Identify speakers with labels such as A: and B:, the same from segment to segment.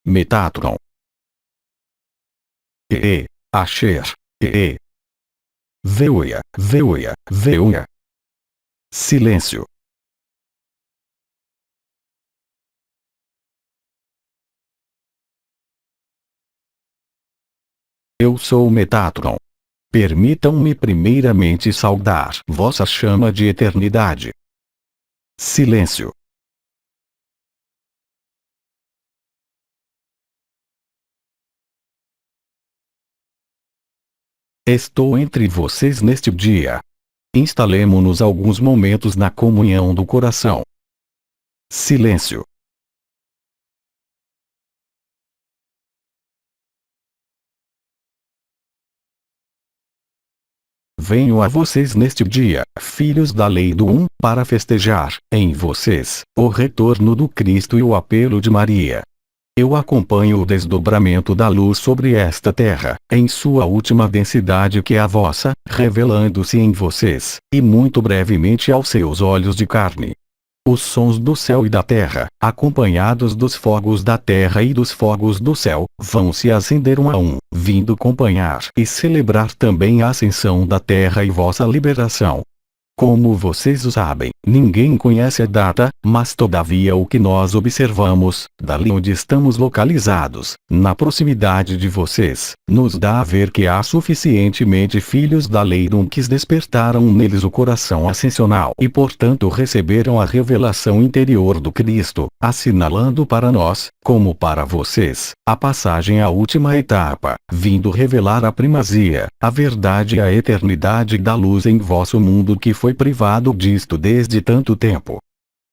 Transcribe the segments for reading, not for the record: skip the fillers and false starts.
A: Metatron. Asher. Veuia. Silêncio. Eu sou Metatron. Permitam-me primeiramente saudar vossa chama de eternidade. Silêncio. Estou entre vocês neste dia. Instalemo-nos alguns momentos na comunhão do coração. Silêncio. Venho a vocês neste dia, filhos da lei do para festejar, em vocês, o retorno do Cristo e o apelo de Maria. Eu acompanho o desdobramento da luz sobre esta terra, em sua última densidade que é a vossa, revelando-se em vocês, e muito brevemente aos seus olhos de carne. Os sons do céu e da terra, acompanhados dos fogos da terra e dos fogos do céu, vão se acender um a um, vindo acompanhar e celebrar também a ascensão da terra e vossa liberação. Como vocês o sabem, ninguém conhece a data, mas todavia o que nós observamos, dali onde estamos localizados, na proximidade de vocês, nos dá a ver que há suficientemente filhos da lei que despertaram neles o coração ascensional e portanto receberam a revelação interior do Cristo, assinalando para nós, como para vocês, a passagem à última etapa, vindo revelar a primazia, a verdade e a eternidade da luz em vosso mundo que foi privado disto desde tanto tempo.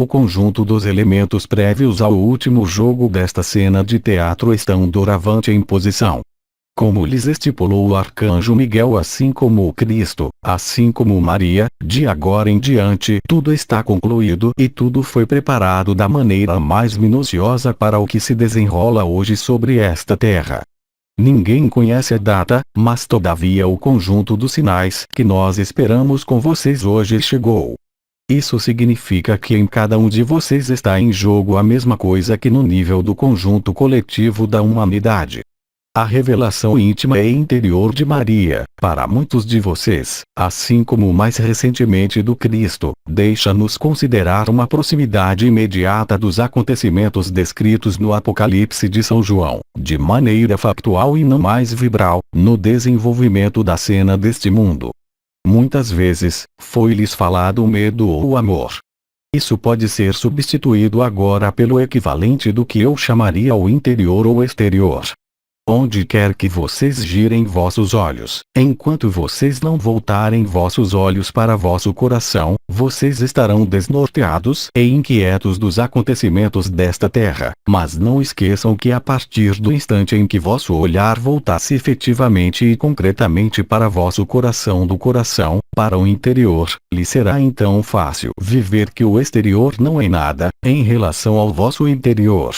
A: O conjunto dos elementos prévios ao último jogo desta cena de teatro estão doravante em posição. Como lhes estipulou o arcanjo Miguel, assim como o Cristo, assim como Maria, de agora em diante tudo está concluído e tudo foi preparado da maneira mais minuciosa para o que se desenrola hoje sobre esta terra. Ninguém conhece a data, mas todavia o conjunto dos sinais que nós esperamos com vocês hoje chegou. Isso significa que em cada um de vocês está em jogo a mesma coisa que no nível do conjunto coletivo da humanidade. A revelação íntima e interior de Maria, para muitos de vocês, assim como mais recentemente do Cristo, deixa-nos considerar uma proximidade imediata dos acontecimentos descritos no Apocalipse de São João, de maneira factual e não mais vibral, no desenvolvimento da cena deste mundo. Muitas vezes, foi-lhes falado o medo ou o amor. Isso pode ser substituído agora pelo equivalente do que eu chamaria o interior ou exterior. Onde quer que vocês girem vossos olhos, enquanto vocês não voltarem vossos olhos para vosso coração, vocês estarão desnorteados e inquietos dos acontecimentos desta terra, mas não esqueçam que a partir do instante em que vosso olhar voltasse efetivamente e concretamente para vosso coração do coração, para o interior, lhe será então fácil viver que o exterior não é nada, em relação ao vosso interior.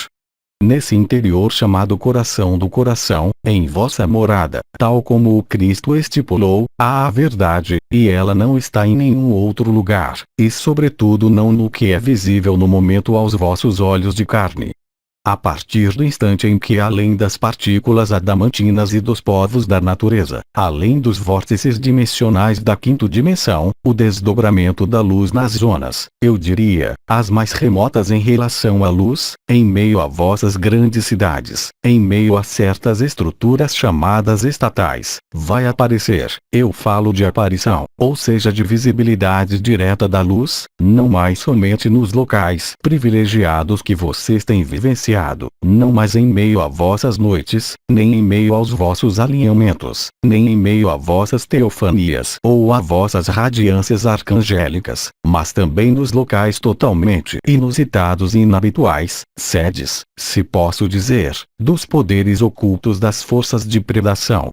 A: Nesse interior chamado coração do coração, em vossa morada, tal como o Cristo estipulou, há a verdade, e ela não está em nenhum outro lugar, e sobretudo não no que é visível no momento aos vossos olhos de carne. A partir do instante em que, além das partículas adamantinas e dos povos da natureza, além dos vórtices dimensionais da quinta dimensão, o desdobramento da luz nas zonas, eu diria, as mais remotas em relação à luz, em meio a vossas grandes cidades, em meio a certas estruturas chamadas estatais, vai aparecer, eu falo de aparição, ou seja de visibilidade direta da luz, não mais somente nos locais privilegiados que vocês têm vivenciado, não mais em meio a vossas noites, nem em meio aos vossos alinhamentos, nem em meio a vossas teofanias ou a vossas radiâncias arcangélicas, mas também nos locais totalmente inusitados e inabituais, sedes, se posso dizer, dos poderes ocultos das forças de predação.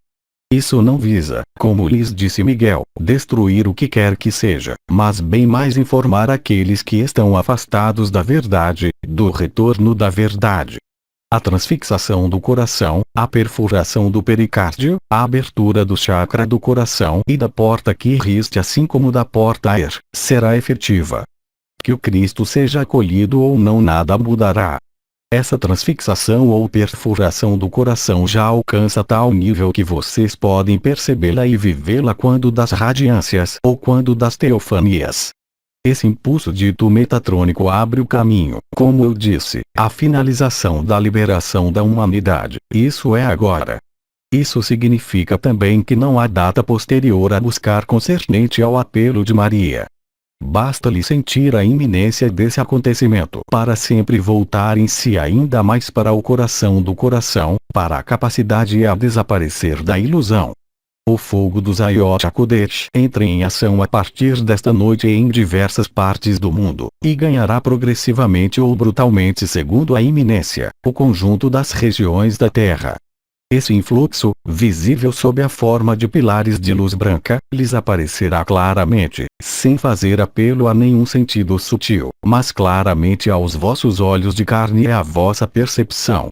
A: Isso não visa, como lhes disse Miguel, destruir o que quer que seja, mas bem mais informar aqueles que estão afastados da verdade, do retorno da verdade. A transfixação do coração, a perfuração do pericárdio, a abertura do chakra do coração e da porta que riste assim como da porta air, será efetiva. Que o Cristo seja acolhido ou não nada mudará. Essa transfixação ou perfuração do coração já alcança tal nível que vocês podem percebê-la e vivê-la quando das radiâncias ou quando das teofanias. Esse impulso dito metatrônico abre o caminho, como eu disse, à finalização da liberação da humanidade. Isso é agora. Isso significa também que não há data posterior a buscar concernente ao apelo de Maria. Basta-lhe sentir a iminência desse acontecimento para sempre voltar em si ainda mais para o coração do coração, para a capacidade a desaparecer da ilusão. O fogo dos Ayot HaKodesh entra em ação a partir desta noite em diversas partes do mundo, e ganhará progressivamente ou brutalmente segundo a iminência, o conjunto das regiões da Terra. Esse influxo, visível sob a forma de pilares de luz branca, lhes aparecerá claramente, sem fazer apelo a nenhum sentido sutil, mas claramente aos vossos olhos de carne e à vossa percepção.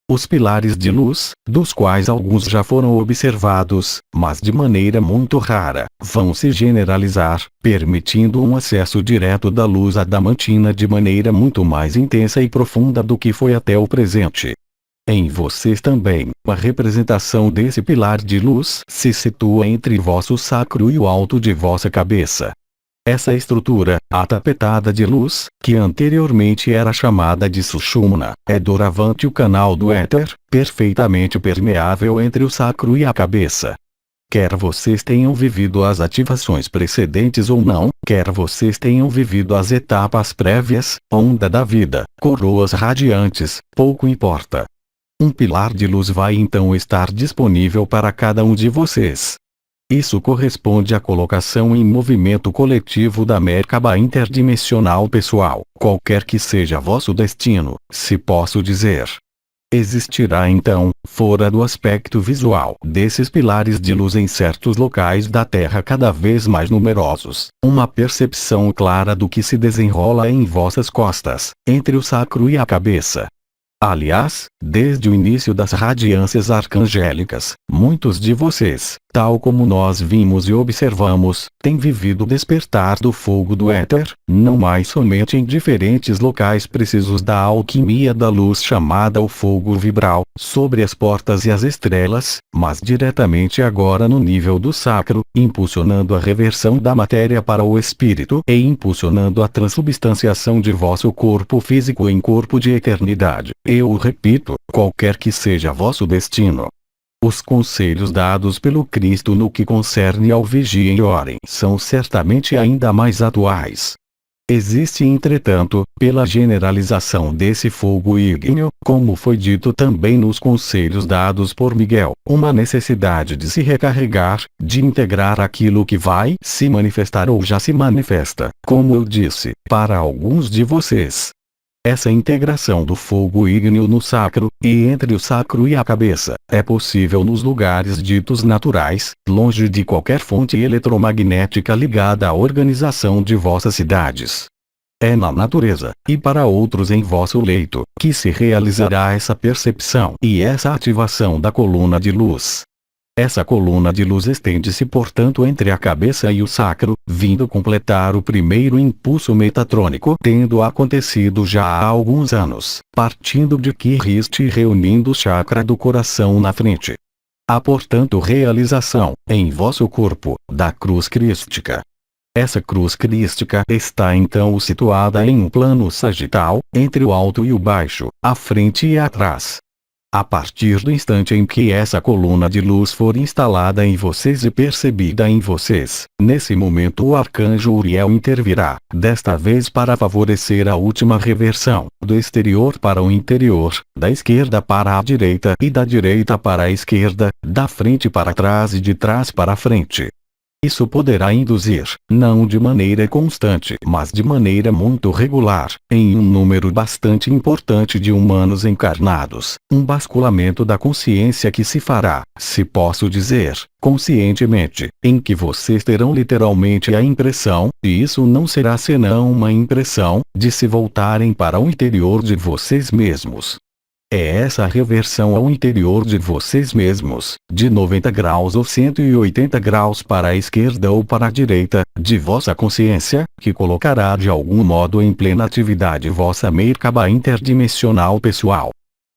A: Os pilares de luz, dos quais alguns já foram observados, mas de maneira muito rara, vão se generalizar, permitindo um acesso direto da luz adamantina de maneira muito mais intensa e profunda do que foi até o presente. Em vocês também, a representação desse pilar de luz se situa entre vosso sacro e o alto de vossa cabeça. Essa estrutura, a tapetada de luz, que anteriormente era chamada de Sushumna, é doravante o canal do éter, perfeitamente permeável entre o sacro e a cabeça. Quer vocês tenham vivido as ativações precedentes ou não, quer vocês tenham vivido as etapas prévias, onda da vida, coroas radiantes, pouco importa. Um pilar de luz vai então estar disponível para cada um de vocês. Isso corresponde à colocação em movimento coletivo da Merkaba interdimensional pessoal, qualquer que seja vosso destino, se posso dizer. Existirá então, fora do aspecto visual desses pilares de luz em certos locais da Terra cada vez mais numerosos, uma percepção clara do que se desenrola em vossas costas, entre o sacro e a cabeça. Aliás, desde o início das radiâncias arcangélicas, muitos de vocês, tal como nós vimos e observamos, têm vivido o despertar do fogo do éter, não mais somente em diferentes locais precisos da alquimia da luz chamada o fogo vibral, sobre as portas e as estrelas, mas diretamente agora no nível do sacro, impulsionando a reversão da matéria para o espírito e impulsionando a transubstanciação de vosso corpo físico em corpo de eternidade. Eu o repito, qualquer que seja vosso destino. Os conselhos dados pelo Cristo no que concerne ao vigiem e orem são certamente ainda mais atuais. Existe entretanto, pela generalização desse fogo ígneo, como foi dito também nos conselhos dados por Miguel, uma necessidade de se recarregar, de integrar aquilo que vai se manifestar ou já se manifesta, como eu disse, para alguns de vocês. Essa integração do fogo ígneo no sacro, e entre o sacro e a cabeça, é possível nos lugares ditos naturais, longe de qualquer fonte eletromagnética ligada à organização de vossas cidades. É na natureza, e para outros em vosso leito, que se realizará essa percepção e essa ativação da coluna de luz. Essa coluna de luz estende-se portanto entre a cabeça e o sacro, vindo completar o primeiro impulso metatrônico tendo acontecido já há alguns anos, partindo de Kirist e reunindo o chakra do coração na frente. Há portanto realização, em vosso corpo, da cruz crística. Essa cruz crística está então situada em um plano sagital, entre o alto e o baixo, à frente e atrás. A partir do instante em que essa coluna de luz for instalada em vocês e percebida em vocês, nesse momento o arcanjo Uriel intervirá, desta vez para favorecer a última reversão, do exterior para o interior, da esquerda para a direita e da direita para a esquerda, da frente para trás e de trás para a frente. Isso poderá induzir, não de maneira constante, mas de maneira muito regular, em um número bastante importante de humanos encarnados, um basculamento da consciência que se fará, se posso dizer, conscientemente, em que vocês terão literalmente a impressão, e isso não será senão uma impressão, de se voltarem para o interior de vocês mesmos. É essa reversão ao interior de vocês mesmos, de 90 graus ou 180 graus para a esquerda ou para a direita, de vossa consciência, que colocará de algum modo em plena atividade vossa Merkaba interdimensional pessoal.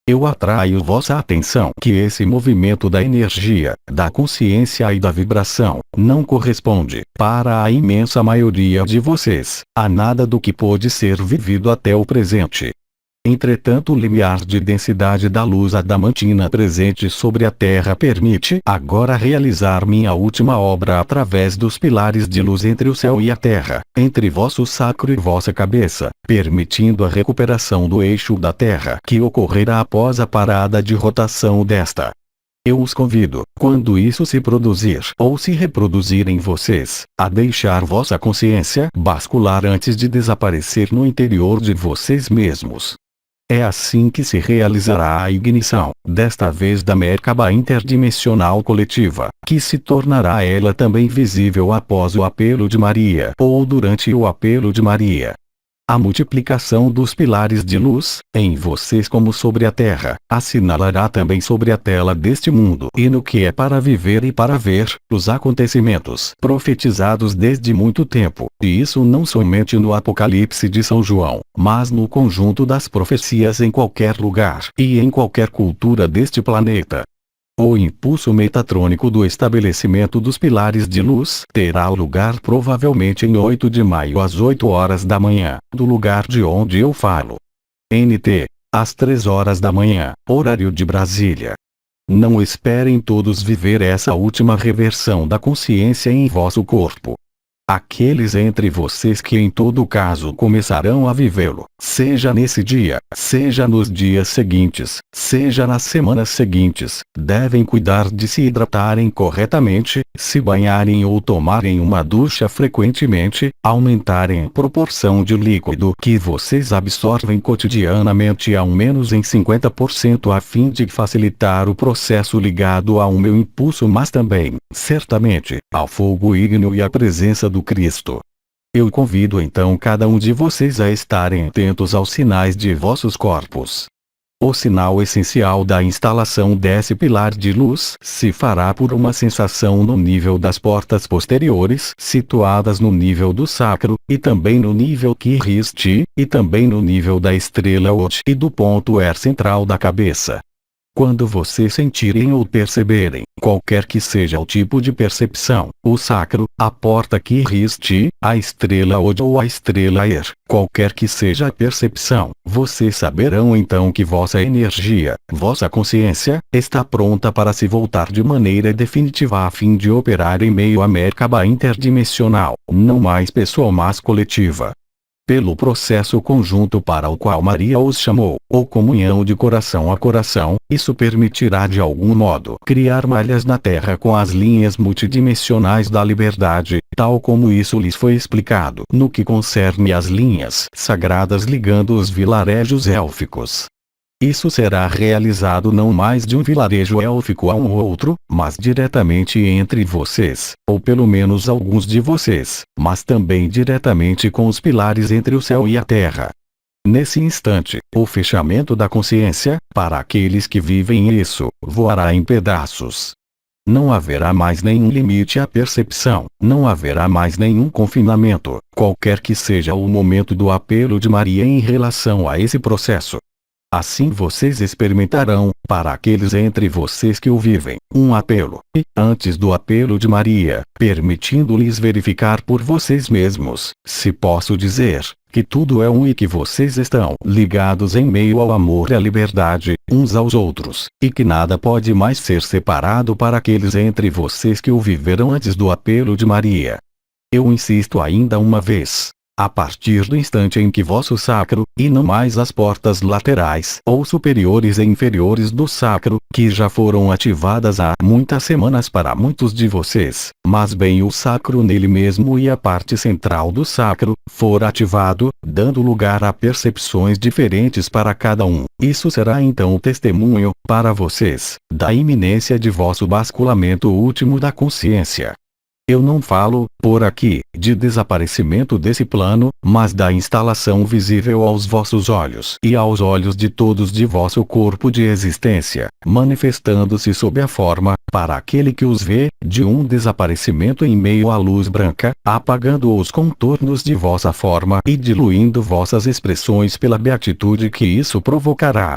A: Eu atraio vossa atenção que esse movimento da energia, da consciência e da vibração, não corresponde, para a imensa maioria de vocês, a nada do que pôde ser vivido até o presente. Entretanto, o limiar de densidade da luz adamantina presente sobre a Terra permite agora realizar minha última obra através dos pilares de luz entre o céu e a Terra, entre vosso sacro e vossa cabeça, permitindo a recuperação do eixo da Terra que ocorrerá após a parada de rotação desta. Eu os convido, quando isso se produzir ou se reproduzir em vocês, a deixar vossa consciência bascular antes de desaparecer no interior de vocês mesmos. É assim que se realizará a ignição, desta vez da Merkaba interdimensional coletiva, que se tornará ela também visível após o apelo de Maria ou durante o apelo de Maria. A multiplicação dos pilares de luz, em vocês como sobre a Terra, assinalará também sobre a tela deste mundo e no que é para viver e para ver, os acontecimentos profetizados desde muito tempo, e isso não somente no Apocalipse de São João, mas no conjunto das profecias em qualquer lugar e em qualquer cultura deste planeta. O impulso metatrônico do estabelecimento dos pilares de luz terá lugar provavelmente em 8 de maio às 8 horas da manhã, do lugar de onde eu falo. NT, às 3 horas da manhã, horário de Brasília. Não esperem todos viver essa última reversão da consciência em vosso corpo. Aqueles entre vocês que em todo caso começarão a vivê-lo, seja nesse dia, seja nos dias seguintes, seja nas semanas seguintes, devem cuidar de se hidratarem corretamente, se banharem ou tomarem uma ducha frequentemente, aumentarem a proporção de líquido que vocês absorvem cotidianamente ao menos em 50% a fim de facilitar o processo ligado ao meu impulso, mas também, certamente, ao fogo ígneo e à presença do Cristo. Eu convido então cada um de vocês a estarem atentos aos sinais de vossos corpos. O sinal essencial da instalação desse pilar de luz se fará por uma sensação no nível das portas posteriores, situadas no nível do sacro, e também no nível Kiristi, e também no nível da estrela Ot e do ponto Er central da cabeça. Quando vocês sentirem ou perceberem, qualquer que seja o tipo de percepção, o sacro, a porta Kiristi, a estrela Od ou a estrela Er, qualquer que seja a percepção, vocês saberão então que vossa energia, vossa consciência, está pronta para se voltar de maneira definitiva a fim de operar em meio à Merkaba interdimensional, não mais pessoal mas coletiva. Pelo processo conjunto para o qual Maria os chamou, ou comunhão de coração a coração, isso permitirá de algum modo criar malhas na Terra com as linhas multidimensionais da liberdade, tal como isso lhes foi explicado no que concerne às linhas sagradas ligando os vilarejos élficos. Isso será realizado não mais de um vilarejo élfico a um outro, mas diretamente entre vocês, ou pelo menos alguns de vocês, mas também diretamente com os pilares entre o céu e a terra. Nesse instante, o fechamento da consciência, para aqueles que vivem isso, voará em pedaços. Não haverá mais nenhum limite à percepção, não haverá mais nenhum confinamento, qualquer que seja o momento do apelo de Maria em relação a esse processo. Assim vocês experimentarão, para aqueles entre vocês que o vivem, um apelo, e, antes do apelo de Maria, permitindo-lhes verificar por vocês mesmos, se posso dizer, que tudo é um e que vocês estão ligados em meio ao amor e à liberdade, uns aos outros, e que nada pode mais ser separado para aqueles entre vocês que o viveram antes do apelo de Maria. Eu insisto ainda uma vez. A partir do instante em que vosso sacro, e não mais as portas laterais ou superiores e inferiores do sacro, que já foram ativadas há muitas semanas para muitos de vocês, mas bem o sacro nele mesmo e a parte central do sacro, for ativado, dando lugar a percepções diferentes para cada um, isso será então o testemunho, para vocês, da iminência de vosso basculamento último da consciência. Eu não falo, por aqui, de desaparecimento desse plano, mas da instalação visível aos vossos olhos e aos olhos de todos de vosso corpo de existência, manifestando-se sob a forma, para aquele que os vê, de um desaparecimento em meio à luz branca, apagando os contornos de vossa forma e diluindo vossas expressões pela beatitude que isso provocará.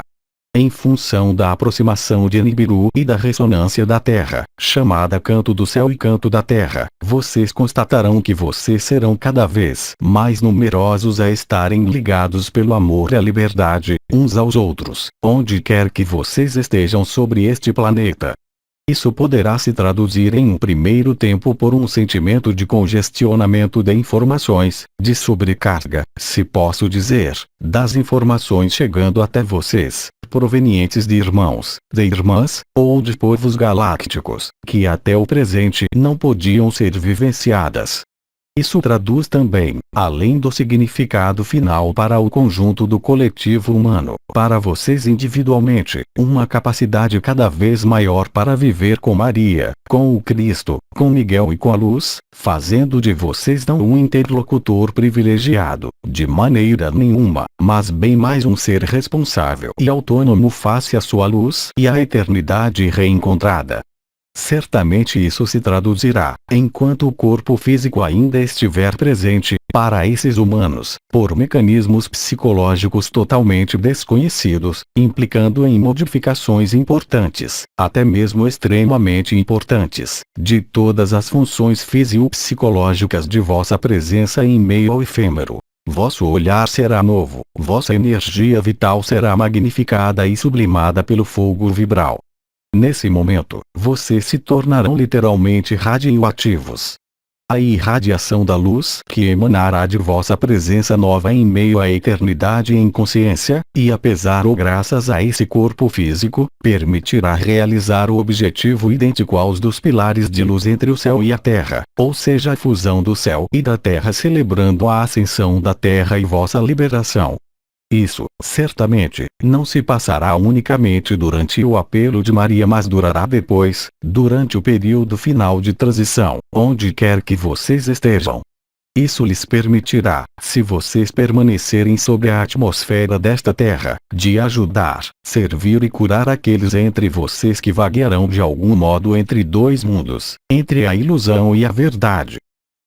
A: Em função da aproximação de Nibiru e da ressonância da Terra, chamada canto do céu e canto da Terra, vocês constatarão que vocês serão cada vez mais numerosos a estarem ligados pelo amor e a liberdade, uns aos outros, onde quer que vocês estejam sobre este planeta. Isso poderá se traduzir em um primeiro tempo por um sentimento de congestionamento de informações, de sobrecarga, se posso dizer, das informações chegando até vocês, provenientes de irmãos, de irmãs, ou de povos galácticos, que até o presente não podiam ser vivenciadas. Isso traduz também, além do significado final para o conjunto do coletivo humano, para vocês individualmente, uma capacidade cada vez maior para viver com Maria, com o Cristo, com Miguel e com a luz, fazendo de vocês não um interlocutor privilegiado, de maneira nenhuma, mas bem mais um ser responsável e autônomo face à sua luz e à eternidade reencontrada. Certamente isso se traduzirá, enquanto o corpo físico ainda estiver presente, para esses humanos, por mecanismos psicológicos totalmente desconhecidos, implicando em modificações importantes, até mesmo extremamente importantes, de todas as funções fisiopsicológicas de vossa presença em meio ao efêmero. Vosso olhar será novo, vossa energia vital será magnificada e sublimada pelo fogo vibral. Nesse momento, vocês se tornarão literalmente radioativos. A irradiação da luz que emanará de vossa presença nova em meio à eternidade em consciência, e apesar ou graças a esse corpo físico, permitirá realizar o objetivo idêntico aos dos pilares de luz entre o céu e a terra, ou seja a fusão do céu e da terra celebrando a ascensão da terra e vossa liberação. Isso, certamente, não se passará unicamente durante o apelo de Maria, mas durará depois, durante o período final de transição, onde quer que vocês estejam. Isso lhes permitirá, se vocês permanecerem sob a atmosfera desta terra, de ajudar, servir e curar aqueles entre vocês que vaguearão de algum modo entre dois mundos, entre a ilusão e a verdade.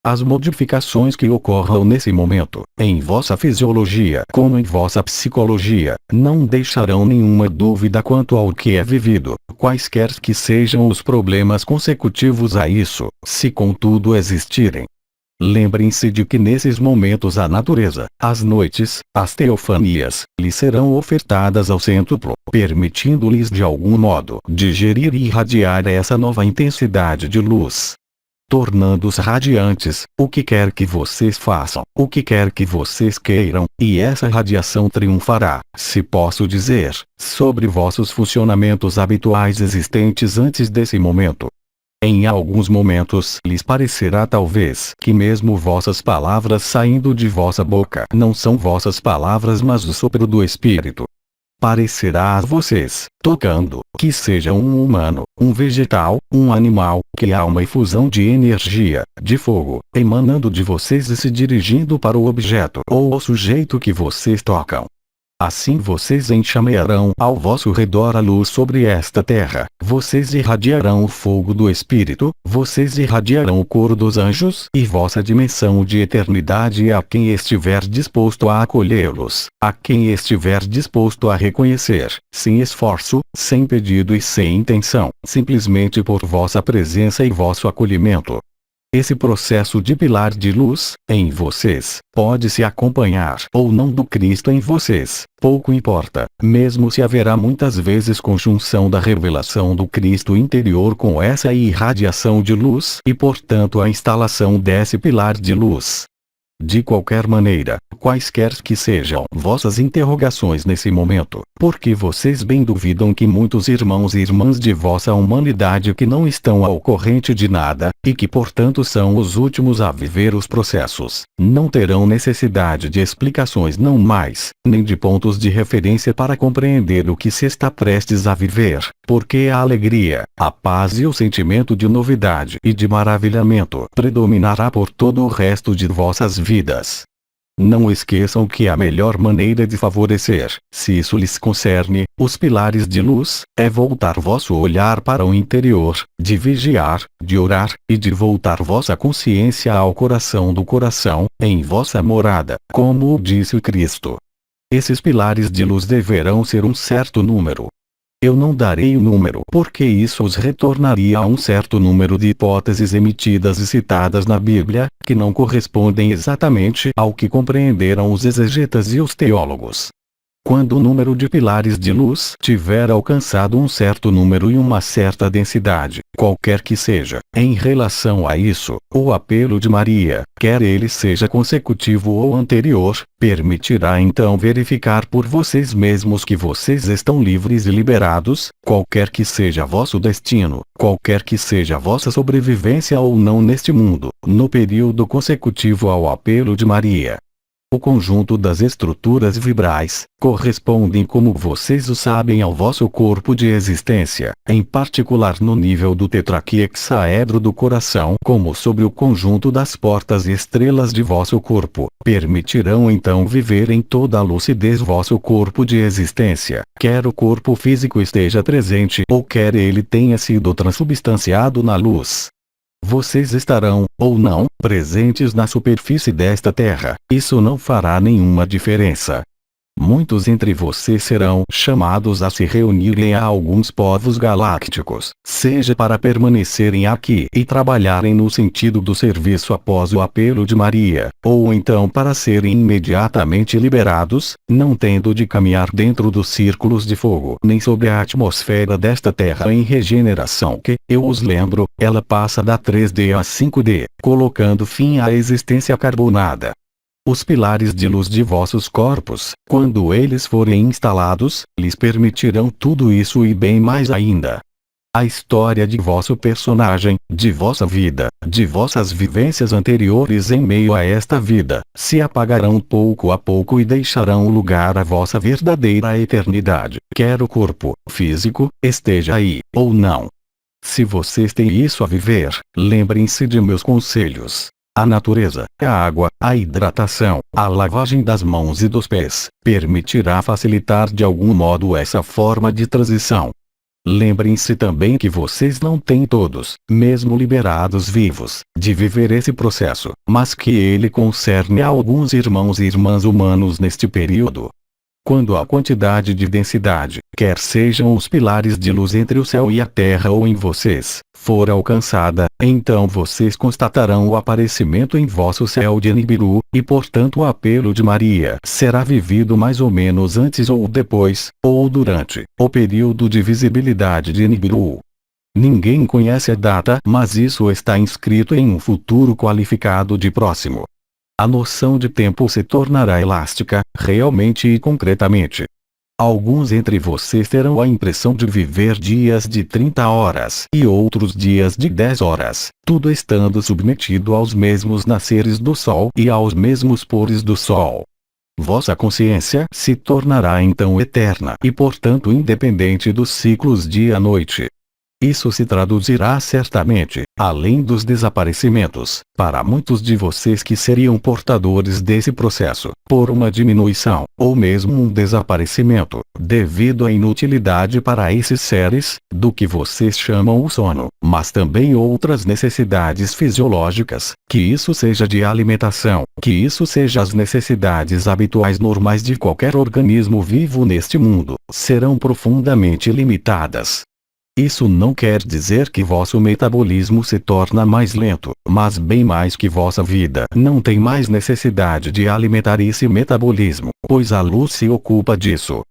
A: As modificações que ocorram nesse momento, em vossa fisiologia como em vossa psicologia, não deixarão nenhuma dúvida quanto ao que é vivido, quaisquer que sejam os problemas consecutivos a isso, se contudo existirem. Lembrem-se de que nesses momentos a natureza, as noites, as teofanias, lhes serão ofertadas ao cêntuplo, permitindo-lhes de algum modo digerir e irradiar essa nova intensidade de luz, tornando-os radiantes, o que quer que vocês façam, o que quer que vocês queiram, e essa radiação triunfará, se posso dizer, sobre vossos funcionamentos habituais existentes antes desse momento. Em alguns momentos lhes parecerá talvez que mesmo vossas palavras saindo de vossa boca não são vossas palavras mas o sopro do Espírito. Parecerá a vocês, tocando, que seja um humano, um vegetal, um animal, que há uma efusão de energia, de fogo, emanando de vocês e se dirigindo para o objeto ou o sujeito que vocês tocam. Assim vocês enxamearão ao vosso redor a luz sobre esta terra, vocês irradiarão o fogo do Espírito, vocês irradiarão o coro dos anjos e vossa dimensão de eternidade a quem estiver disposto a acolhê-los, a quem estiver disposto a reconhecer, sem esforço, sem pedido e sem intenção, simplesmente por vossa presença e vosso acolhimento. Esse processo de pilar de luz, em vocês, pode se acompanhar ou não do Cristo em vocês, pouco importa, mesmo se haverá muitas vezes conjunção da revelação do Cristo interior com essa irradiação de luz e portanto a instalação desse pilar de luz. De qualquer maneira, quaisquer que sejam vossas interrogações nesse momento, porque vocês bem duvidam que muitos irmãos e irmãs de vossa humanidade que não estão ao corrente de nada, e que portanto são os últimos a viver os processos, não terão necessidade de explicações não mais, nem de pontos de referência para compreender o que se está prestes a viver, porque a alegria, a paz e o sentimento de novidade e de maravilhamento predominará por todo o resto de vossas vidas. Não esqueçam que a melhor maneira de favorecer, se isso lhes concerne, os pilares de luz, é voltar vosso olhar para o interior, de vigiar, de orar, e de voltar vossa consciência ao coração do coração, em vossa morada, como disse o Cristo. Esses pilares de luz deverão ser um certo número. Eu não darei o número porque isso os retornaria a um certo número de hipóteses emitidas e citadas na Bíblia, que não correspondem exatamente ao que compreenderam os exegetas e os teólogos. Quando o número de pilares de luz tiver alcançado um certo número e uma certa densidade, qualquer que seja, em relação a isso, o apelo de Maria, quer ele seja consecutivo ou anterior, permitirá então verificar por vocês mesmos que vocês estão livres e liberados, qualquer que seja vosso destino, qualquer que seja vossa sobrevivência ou não neste mundo, no período consecutivo ao apelo de Maria. O conjunto das estruturas vibrais, correspondem como vocês o sabem ao vosso corpo de existência, em particular no nível do tetraquiexaedro do coração como sobre o conjunto das portas e estrelas de vosso corpo, permitirão então viver em toda a lucidez vosso corpo de existência, quer o corpo físico esteja presente ou quer ele tenha sido transubstanciado na luz. Vocês estarão, ou não, presentes na superfície desta terra, isso não fará nenhuma diferença. Muitos entre vocês serão chamados a se reunirem a alguns povos galácticos, seja para permanecerem aqui e trabalharem no sentido do serviço após o apelo de Maria, ou então para serem imediatamente liberados, não tendo de caminhar dentro dos círculos de fogo nem sobre a atmosfera desta terra em regeneração que, eu os lembro, ela passa da 3D a 5D, colocando fim à existência carbonada. Os pilares de luz de vossos corpos, quando eles forem instalados, lhes permitirão tudo isso e bem mais ainda. A história de vosso personagem, de vossa vida, de vossas vivências anteriores em meio a esta vida, se apagarão pouco a pouco e deixarão lugar à vossa verdadeira eternidade, quer o corpo físico esteja aí, ou não. Se vocês têm isso a viver, lembrem-se de meus conselhos. A natureza, a água, a hidratação, a lavagem das mãos e dos pés, permitirá facilitar de algum modo essa forma de transição. Lembrem-se também que vocês não têm todos, mesmo liberados vivos, de viver esse processo, mas que ele concerne a alguns irmãos e irmãs humanos neste período. Quando a quantidade de densidade, quer sejam os pilares de luz entre o céu e a terra ou em vocês, for alcançada, então vocês constatarão o aparecimento em vosso céu de Nibiru, e portanto o apelo de Maria será vivido mais ou menos antes ou depois, ou durante, o período de visibilidade de Nibiru. Ninguém conhece a data, mas isso está inscrito em um futuro qualificado de próximo. A noção de tempo se tornará elástica, realmente e concretamente. Alguns entre vocês terão a impressão de viver dias de 30 horas e outros dias de 10 horas, tudo estando submetido aos mesmos nasceres do Sol e aos mesmos pores do Sol. Vossa consciência se tornará então eterna e portanto independente dos ciclos dia-noite. Isso se traduzirá certamente, além dos desaparecimentos, para muitos de vocês que seriam portadores desse processo, por uma diminuição, ou mesmo um desaparecimento, devido à inutilidade para esses seres, do que vocês chamam o sono, mas também outras necessidades fisiológicas, que isso seja de alimentação, que isso seja as necessidades habituais normais de qualquer organismo vivo neste mundo, serão profundamente limitadas. Isso não quer dizer que vosso metabolismo se torna mais lento, mas bem mais que vossa vida não tem mais necessidade de alimentar esse metabolismo, pois a luz se ocupa disso.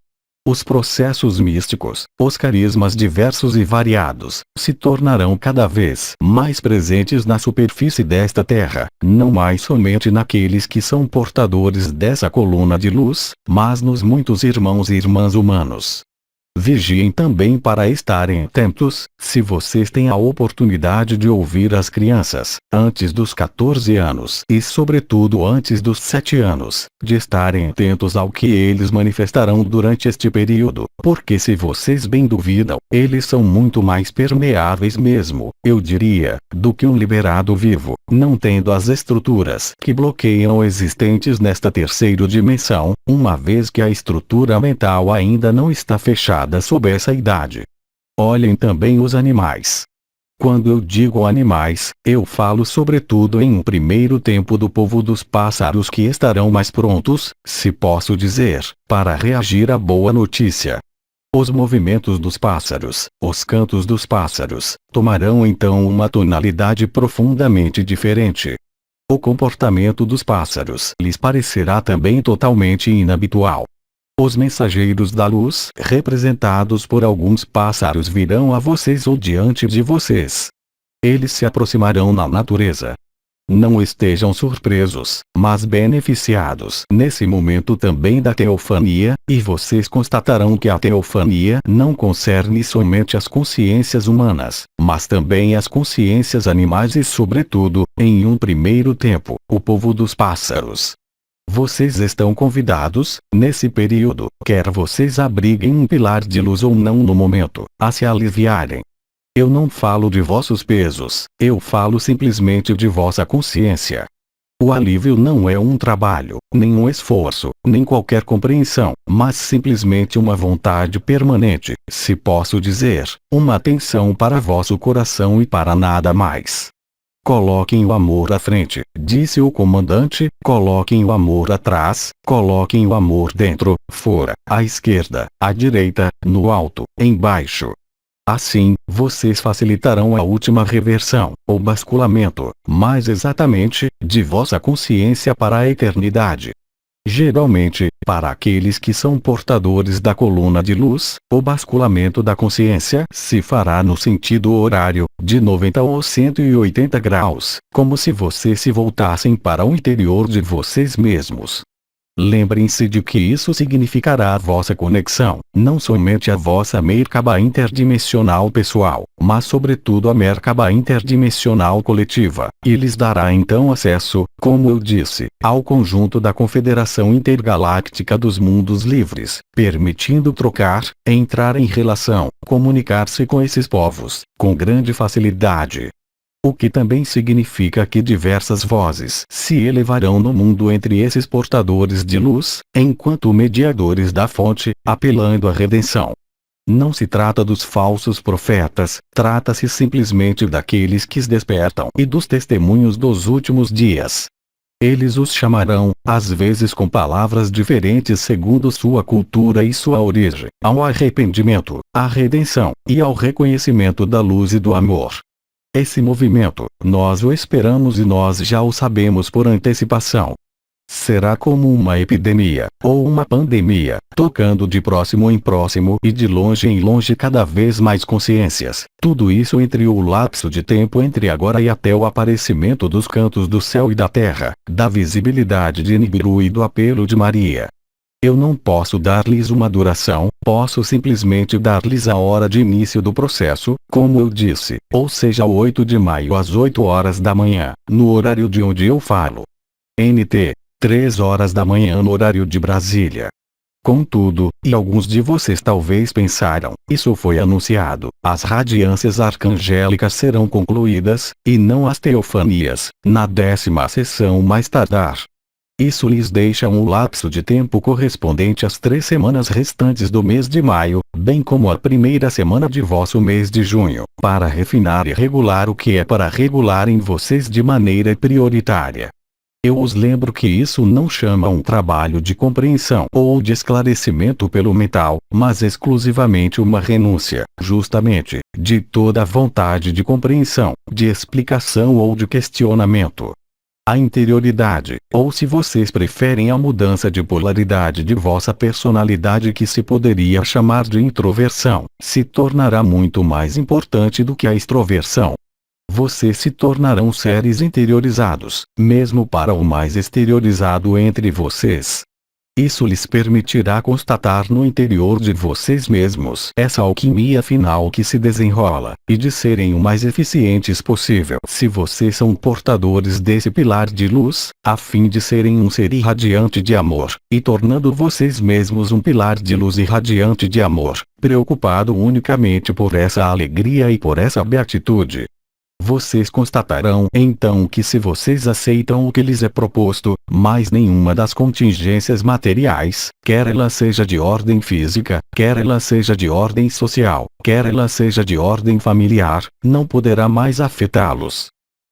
A: Os processos místicos, os carismas diversos e variados, se tornarão cada vez mais presentes na superfície desta terra, não mais somente naqueles que são portadores dessa coluna de luz, mas nos muitos irmãos e irmãs humanos. Vigiem também para estarem atentos, se vocês têm a oportunidade de ouvir as crianças, antes dos 14 anos e sobretudo antes dos 7 anos, de estarem atentos ao que eles manifestarão durante este período, porque se vocês bem duvidam, eles são muito mais permeáveis mesmo, eu diria, do que um liberado vivo, não tendo as estruturas que bloqueiam existentes nesta terceira dimensão, uma vez que a estrutura mental ainda não está fechada sob essa idade. Olhem também os animais. Quando eu digo animais, eu falo sobretudo em um primeiro tempo do povo dos pássaros que estarão mais prontos, se posso dizer, para reagir à boa notícia. Os movimentos dos pássaros, os cantos dos pássaros, tomarão então uma tonalidade profundamente diferente. O comportamento dos pássaros lhes parecerá também totalmente inabitual. Os mensageiros da luz, representados por alguns pássaros, virão a vocês ou diante de vocês. Eles se aproximarão na natureza. Não estejam surpresos, mas beneficiados nesse momento também da teofania, e vocês constatarão que a teofania não concerne somente as consciências humanas, mas também as consciências animais e sobretudo, em um primeiro tempo, o povo dos pássaros. Vocês estão convidados, nesse período, quer vocês abriguem um pilar de luz ou não no momento, a se aliviarem. Eu não falo de vossos pesos, eu falo simplesmente de vossa consciência. O alívio não é um trabalho, nem um esforço, nem qualquer compreensão, mas simplesmente uma vontade permanente, se posso dizer, uma atenção para vosso coração e para nada mais. Coloquem o amor à frente, disse o comandante, coloquem o amor atrás, coloquem o amor dentro, fora, à esquerda, à direita, no alto, embaixo. Assim, vocês facilitarão a última reversão, ou basculamento, mais exatamente, de vossa consciência para a eternidade. Geralmente, para aqueles que são portadores da coluna de luz, o basculamento da consciência se fará no sentido horário, de 90 ou 180 graus, como se vocês se voltassem para o interior de vocês mesmos. Lembrem-se de que isso significará a vossa conexão, não somente a vossa Merkaba interdimensional pessoal, mas sobretudo a Merkaba interdimensional coletiva, e lhes dará então acesso, como eu disse, ao conjunto da Confederação Intergaláctica dos Mundos Livres, permitindo trocar, entrar em relação, comunicar-se com esses povos, com grande facilidade. O que também significa que diversas vozes se elevarão no mundo entre esses portadores de luz, enquanto mediadores da fonte, apelando à redenção. Não se trata dos falsos profetas, trata-se simplesmente daqueles que se despertam e dos testemunhos dos últimos dias. Eles os chamarão, às vezes com palavras diferentes segundo sua cultura e sua origem, ao arrependimento, à redenção, e ao reconhecimento da luz e do amor. Esse movimento, nós o esperamos e nós já o sabemos por antecipação. Será como uma epidemia, ou uma pandemia, tocando de próximo em próximo e de longe em longe cada vez mais consciências, tudo isso entre o lapso de tempo entre agora e até o aparecimento dos cantos do céu e da terra, da visibilidade de Nibiru e do apelo de Maria. Eu não posso dar-lhes uma duração, posso simplesmente dar-lhes a hora de início do processo, como eu disse, ou seja, 8 de maio às 8 horas da manhã, no horário de onde eu falo. NT, 3 horas da manhã no horário de Brasília. Contudo, e alguns de vocês talvez pensaram, isso foi anunciado, as radiâncias arcangélicas serão concluídas, e não as teofanias, na 10ª sessão mais tardar. Isso lhes deixa um lapso de tempo correspondente às 3 semanas restantes do mês de maio, bem como a primeira semana de vosso mês de junho, para refinar e regular o que é para regular em vocês de maneira prioritária. Eu os lembro que isso não chama um trabalho de compreensão ou de esclarecimento pelo mental, mas exclusivamente uma renúncia, justamente, de toda a vontade de compreensão, de explicação ou de questionamento. A interioridade, ou se vocês preferem a mudança de polaridade de vossa personalidade que se poderia chamar de introversão, se tornará muito mais importante do que a extroversão. Vocês se tornarão seres interiorizados, mesmo para o mais exteriorizado entre vocês. Isso lhes permitirá constatar no interior de vocês mesmos essa alquimia final que se desenrola, e de serem o mais eficientes possível se vocês são portadores desse pilar de luz, a fim de serem um ser irradiante de amor, e tornando vocês mesmos um pilar de luz irradiante de amor, preocupado unicamente por essa alegria e por essa beatitude. Vocês constatarão então que se vocês aceitam o que lhes é proposto, mais nenhuma das contingências materiais, quer ela seja de ordem física, quer ela seja de ordem social, quer ela seja de ordem familiar, não poderá mais afetá-los.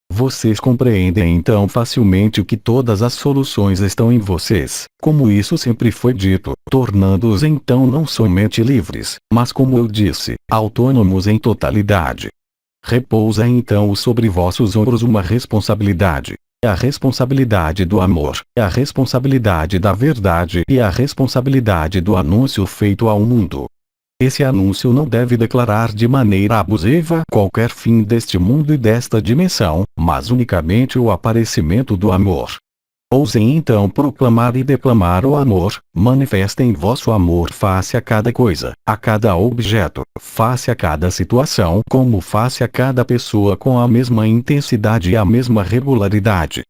A: Vocês compreendem então facilmente que todas as soluções estão em vocês, como isso sempre foi dito, tornando-os então não somente livres, mas como eu disse, autônomos em totalidade. Repousa então sobre vossos ombros uma responsabilidade. A responsabilidade do amor, a responsabilidade da verdade e a responsabilidade do anúncio feito ao mundo. Esse anúncio não deve declarar de maneira abusiva qualquer fim deste mundo e desta dimensão, mas unicamente o aparecimento do amor. Ousem então proclamar e declamar o amor, manifestem vosso amor face a cada coisa, a cada objeto, face a cada situação, como face a cada pessoa com a mesma intensidade e a mesma regularidade.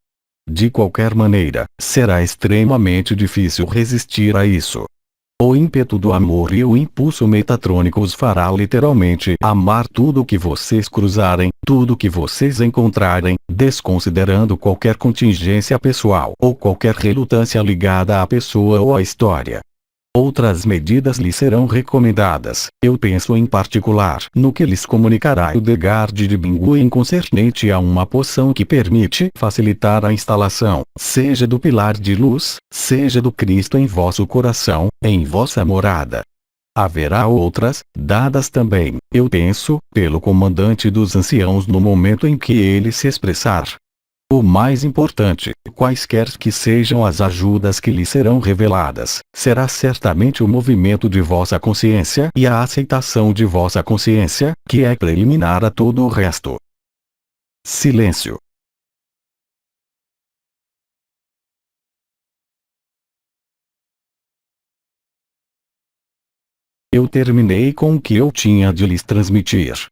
A: De qualquer maneira, será extremamente difícil resistir a isso. O ímpeto do amor e o impulso metatrônico os fará literalmente amar tudo que vocês cruzarem, tudo que vocês encontrarem, desconsiderando qualquer contingência pessoal ou qualquer relutância ligada à pessoa ou à história. Outras medidas lhes serão recomendadas, eu penso em particular no que lhes comunicará o Degard de Binguen concernente a uma poção que permite facilitar a instalação, seja do pilar de luz, seja do Cristo em vosso coração, em vossa morada. Haverá outras, dadas também, eu penso, pelo comandante dos anciãos no momento em que ele se expressar. O mais importante, quaisquer que sejam as ajudas que lhe serão reveladas, será certamente o movimento de vossa consciência e a aceitação de vossa consciência, que é preliminar a todo o resto. Silêncio. Eu terminei com o que eu tinha de lhes transmitir.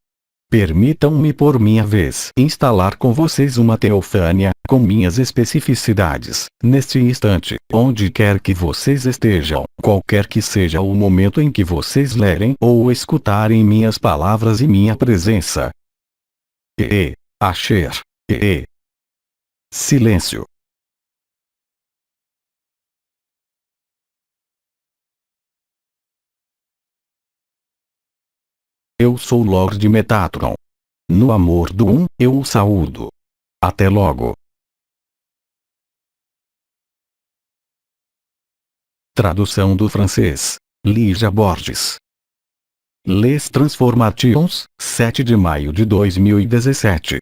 A: Permitam-me por minha vez instalar com vocês uma teofânia, com minhas especificidades, neste instante, onde quer que vocês estejam, qualquer que seja o momento em que vocês lerem ou escutarem minhas palavras e minha presença. Asher. Silêncio. Eu sou Lord Metatron. No amor do Um, eu o saúdo. Até logo. Tradução do francês. Lígia Borges. Les Transformations, 7 de maio de 2017.